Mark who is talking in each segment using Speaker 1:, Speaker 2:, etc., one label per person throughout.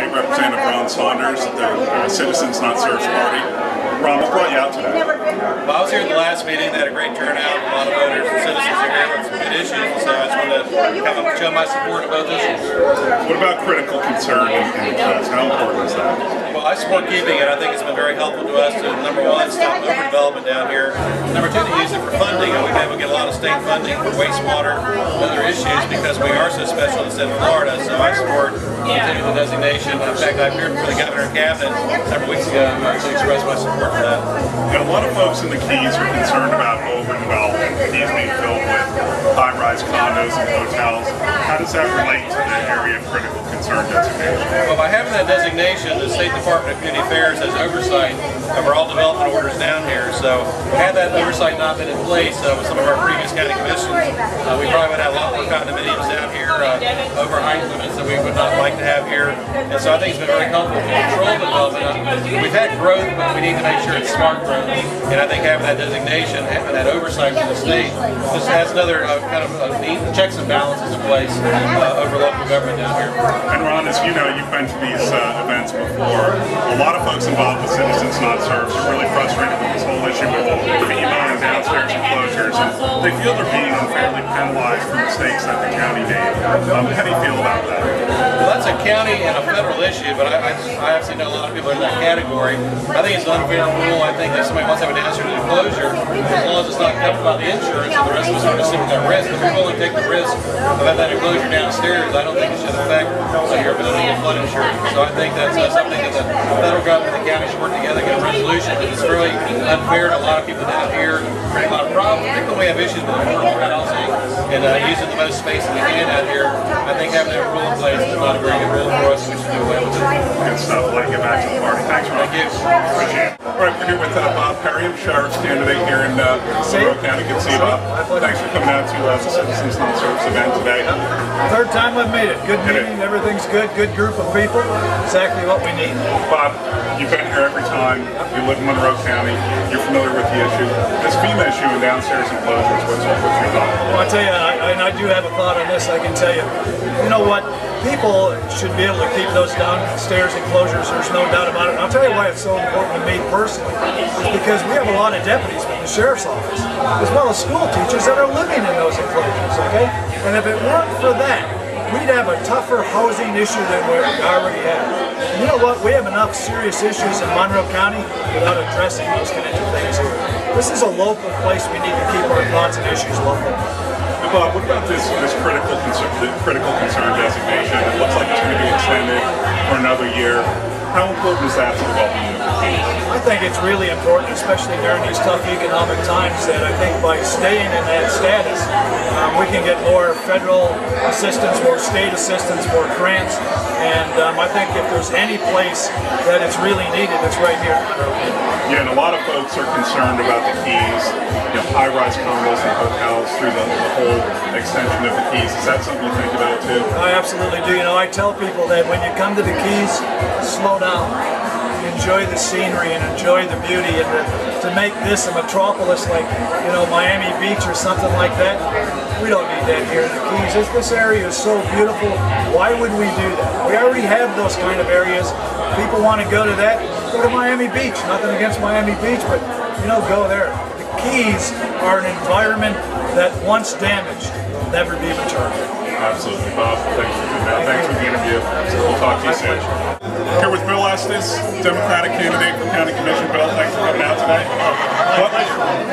Speaker 1: State Representative Ron Saunders at the Citizens Not Serfs party. Ron, what brought you out today?
Speaker 2: Well, I was here at the last meeting. They had a great turnout. A lot of voters and citizens are here with some good issues, so I just wanted to come and show my support of both issues.
Speaker 1: What about critical concern in the keys? How important is that?
Speaker 2: Well, I support keeping it. I think it's been very helpful to us to, number one, stop overdevelopment down here. Number two, to use it for funding. We've been able to get a lot of state funding for wastewater and other issues because we are so special in the state of Florida, so I support continuing the designation. In fact, I appeared before the governor and cabinet several weeks ago to express my support for that.
Speaker 1: And a lot of folks in the Keys are concerned about overdevelopment. The Keys being filled with high-rise condos and hotels. How does that relate to the area of critical concern designation?
Speaker 2: Well, by having that designation, the State Department of Community Affairs has oversight over all development orders down here. So, had that oversight not been in place with some of our previous county commissions, we probably would have a lot more condominiums down here over height limits that we would not like to have here. And so I think it's been very helpful to control development. We've had growth, but we need to make sure it's smart growth. And I think having that designation, having that oversight from the state, just has another kind of neat checks and balances in place over local government down here.
Speaker 1: And Ron, as you know, you've been to these events before. A lot of folks involved with Citizens Not Serfs are really frustrated with this whole issue with FEMA and downstairs enclosures, and they feel they're being unfairly penalized for mistakes that the county made. How do you feel about that?
Speaker 2: Well, that's a county and a federal issue, but I obviously know a lot of people in that category. I think it's an unfair rule. I think that somebody wants to have an answer to enclosure, as long as it's not covered by the insurance, and the rest of us are going to sit with that risk. If we're willing to take the risk of having that enclosure downstairs, I don't think it should affect your ability to get flood insurance. So I think that's something that the federal government and the county should work together, get a resolution, because it's really unfair to a lot of people down here, creating a lot of problems, particularly when we have issues with affordable housing and using the most space that we can out here. I think having that rule in place is not a very good rule for us. We should do away with it.
Speaker 1: Good stuff. Let me get back to the party. Thanks, Ron.
Speaker 2: Thank you.
Speaker 1: Appreciate it. All right, we're here with Bob Perry, sheriff's candidate here in Monroe County. Good to see you, Bob. Thanks for coming out to the Citizens Not Serfs event today.
Speaker 3: Third time I've made it. Good meeting, everything's good, good group of people. Exactly what we need.
Speaker 1: Bob, you've been here every time. You live in Monroe County. You're familiar with the issue. This FEMA issue in downstairs enclosures, what's your thought?
Speaker 3: Well, I tell you, and I do have a thought on this, I can tell you. You know what? People should be able to keep those downstairs enclosures, there's no doubt about it. And I'll tell you why it's so important to me personally. It's because we have a lot of deputies from the sheriff's office, as well as school teachers that are living in those enclosures, okay? And if it weren't for that, we'd have a tougher housing issue than we already have. And you know what? We have enough serious issues in Monroe County without addressing those kind of things here. This is a local place. We need to keep our thoughts and issues local.
Speaker 1: Bob, what about this critical concern designation? It looks like it's going to be extended for another year. How important is that to the well-being of the Keys?
Speaker 3: I think it's really important, especially during these tough economic times, that I think by staying in that status, we can get more federal assistance, more state assistance, more grants, and I think if there's any place that it's really needed, it's right here.
Speaker 1: Yeah, and a lot of folks are concerned about the Keys, high-rise condos and hotels through the whole extension of the Keys. Is that something you think about too?
Speaker 3: I absolutely do. You know, I tell people that when you come to the Keys, slow down. Enjoy the scenery and enjoy the beauty, and to make this a metropolis like, you know, Miami Beach or something like that, we don't need that here in the Keys. This area is so beautiful. Why would we do that? We already have those kind of areas. People want to go to that, go to Miami Beach. Nothing against Miami Beach, but you know, go there. The Keys are an environment that once damaged will never be returned.
Speaker 1: Absolutely, Bob. Thanks for doing that. Thanks for the interview. We'll talk to you soon. Here with Bill Estes, Democratic candidate for County Commission. Bill, thanks for coming out today.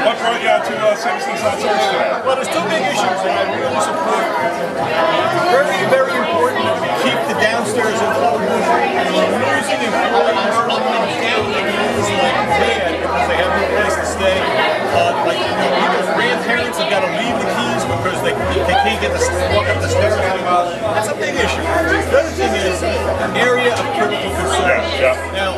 Speaker 1: What brought you out to Citizens Not Serfs today?
Speaker 4: Well, there's two big issues that I really support. Very, very important that we keep the downstairs enclosures, and we're losing employees down here is like bad because they have no place to stay. Like, people's grandparents have got to leave the Keys because they can't get to walk up the stairs. That's a big issue. The other thing is an area of critical concern. Now,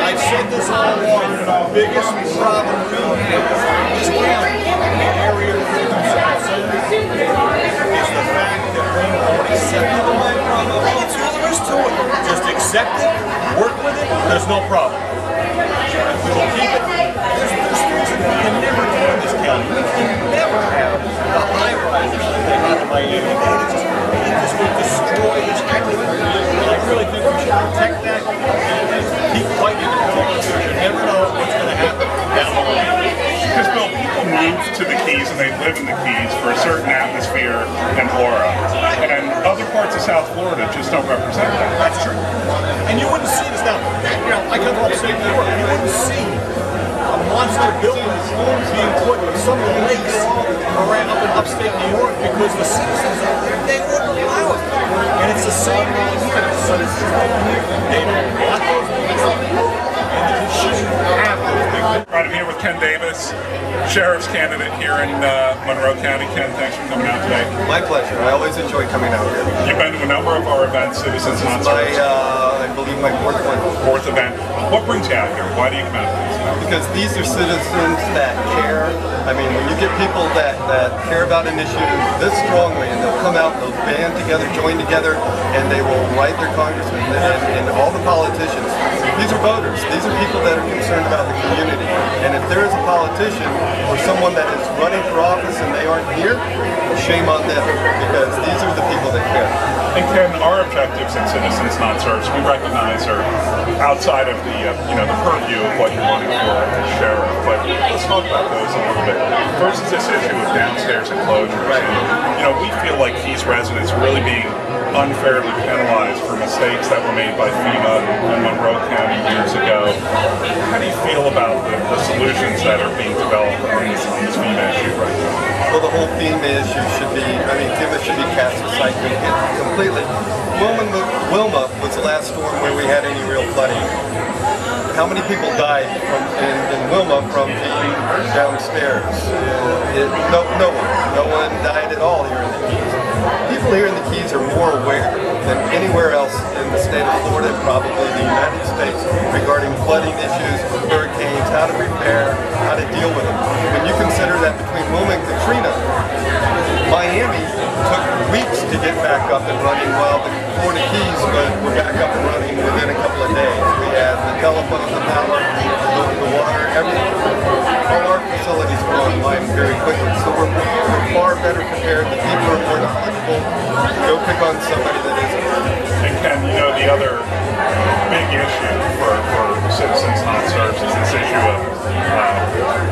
Speaker 4: I've said this all along. The biggest problem we have in this county, the area of critical concern, is the fact that we won't accept it. That's all there is to it. Just accept it, work with it, there's no problem. We will keep it. There's things that we can never do in this county. We can never have the high rises that they have in Miami. It just will destroy this county. And I really think we should
Speaker 1: live in the Keys for a certain atmosphere and aura. And other parts of South Florida just don't represent that.
Speaker 4: That's true. And you wouldn't see this now. You know, I come from upstate New York. You wouldn't see a monster building being put in some of the lakes around up in upstate New York because the citizens out there, they wouldn't allow it. And it's the same thing here. The citizens out here, they don't want those big buildings. And they shouldn't have those big buildings.
Speaker 1: Right, I'm here with Ken Davis, sheriff's candidate here in Monroe County. Ken, thanks for coming out today.
Speaker 5: My pleasure. I always enjoy coming out here.
Speaker 1: You've been to a number of our events, Citizens Not Serfs.
Speaker 5: I believe my fourth one.
Speaker 1: Fourth event. What brings you out here? Why do you come out here?
Speaker 5: Because these are citizens that care. I mean, when you get people that care about an issue this strongly, and they'll come out, they'll band together, join together, and they will write their congressmen and all the politicians. These are voters. These are people that are concerned about the community. And if there is a politician or someone that is running for office and they aren't here, shame on them, because these are the people that care.
Speaker 1: And Ken, our objectives at Citizens Not Serfs, we recognize are outside of the the purview of what you're running for as sheriff. But let's talk about those a little bit. First is this issue of downstairs enclosures.
Speaker 5: Right.
Speaker 1: And, we feel like Keys residents are really being unfairly penalized for mistakes that were made by FEMA in Monroe County years ago. How do you feel about the solutions that are being developed on this FEMA issue right now?
Speaker 5: Well, the whole FEMA issue should be, FEMA should be cast aside completely. Wilma was the last storm where we had any real flooding. How many people died in Wilma from being downstairs? No one died at all here in the Keys. People here in the Keys are more aware than anywhere else in the state of Florida, probably the United States, regarding flooding issues, hurricanes, how to prepare, how to deal with them. When you consider that between Wilma and Katrina, Miami took weeks to get back up and running, while the Florida Keys were back up and running within a couple of days. We had the telephone, the power, the water, everything. All our facilities were online very quickly, so we're far better prepared. The people are more knowledgeable. Go pick on somebody that isn't.
Speaker 1: And Ken, the other big issue for Citizens Not Serfs is this issue of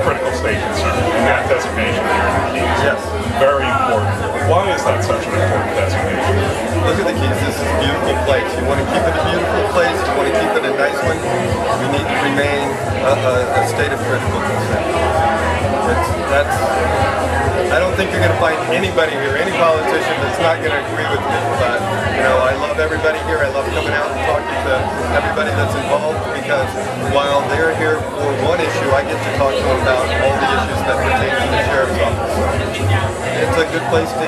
Speaker 1: critical state concern, and that designation here in the Keys.
Speaker 5: Yes.
Speaker 1: Very important. Why is that such an important designation?
Speaker 5: Look at the Keys. This is a beautiful place. You want to keep it a beautiful place. You want to keep it a nice one. We need to remain a state of critical concern. I don't think you're going to find anybody here, any politician, that's not going to agree with me. But I love everybody here. I love coming out and talking to everybody that's involved, because while they're here for one issue, I get to talk to them about all the issues that pertain to the sheriff's office. It's a good place to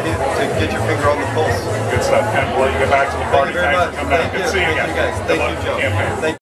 Speaker 5: get your finger on the pulse.
Speaker 1: Good stuff, Ken. We'll let you get back to the party.
Speaker 5: Thank you very much.
Speaker 1: Thanks for coming out. Good seeing you.
Speaker 5: Thank you guys. Thank you, Joe.
Speaker 1: Campaign.